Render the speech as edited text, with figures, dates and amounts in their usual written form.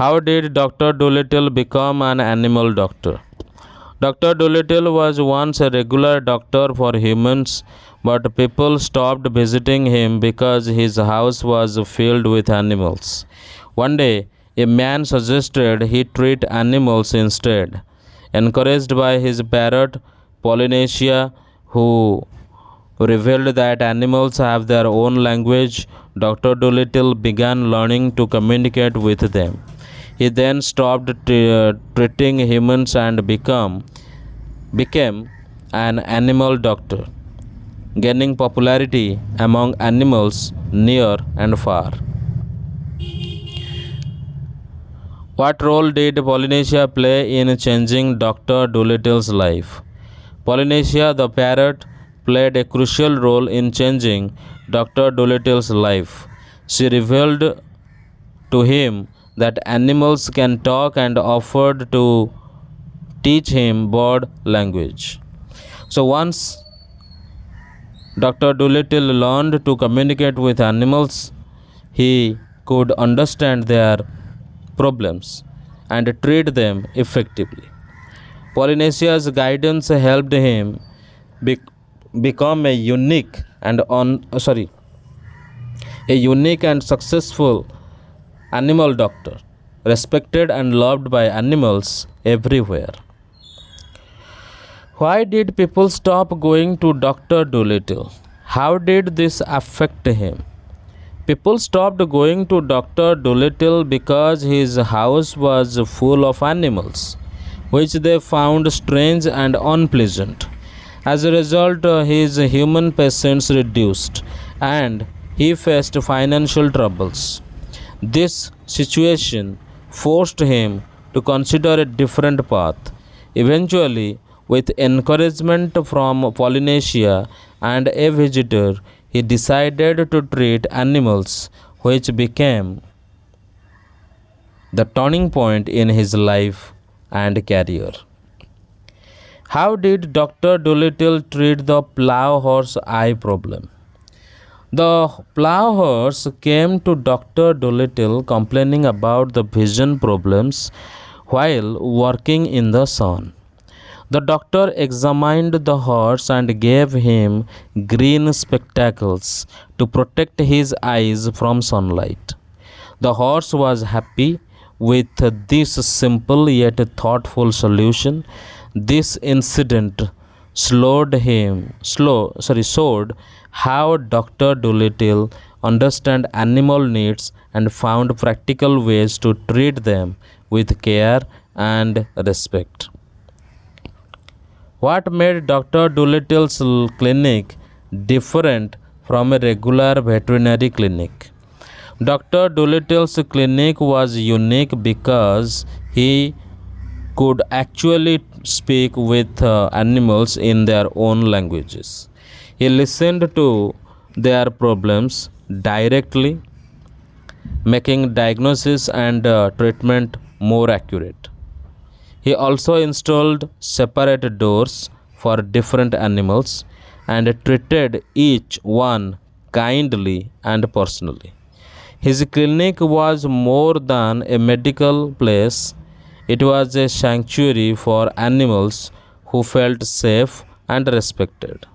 How did Dr. Dolittle become an animal doctor? Dr. Dolittle was once a regular doctor for humans, but people stopped visiting him because his house was filled with animals. One day, a man suggested he treat animals instead. Encouraged by his parrot, Polynesia, who revealed that animals have their own language, Dr. Dolittle began learning to communicate with them. He then stopped treating humans and became an animal doctor, gaining popularity among animals near and far. What role did Polynesia play in changing Dr. Dolittle's life? Polynesia the parrot played a crucial role in changing Dr. Dolittle's life. She revealed to him that animals can talk and offered to teach him bird language. So once Dr. Dolittle learned to communicate with animals, he could understand their problems and treat them effectively. Polynesia's guidance helped him become a unique and successful animal doctor, respected and loved by animals everywhere. Why did people stop going to Dr. Dolittle? How did this affect him? People stopped going to Dr. Dolittle because his house was full of animals, which they found strange and unpleasant. As a result, his human patients reduced and he faced financial troubles. This situation forced him to consider a different path. Eventually, with encouragement from Polynesia and a visitor, he decided to treat animals, which became the turning point in his life and career. How did Dr. Dolittle treat the plough horse eye problem? The plough horse came to Dr. Dolittle complaining about the vision problems while working in the sun. The doctor examined the horse and gave him green spectacles to protect his eyes from sunlight. The horse was happy with this simple yet thoughtful solution. This incident showed how Dr. Dolittle understood animal needs and found practical ways to treat them with care and respect. What made Dr. Dolittle's clinic different from a regular veterinary clinic? Dr. Dolittle's clinic was unique because he could actually speak with animals in their own languages. He listened to their problems directly, making diagnosis and treatment more accurate. He also installed separate doors for different animals and treated each one kindly and personally. His clinic was more than a medical place, it was a sanctuary for animals who felt safe and respected.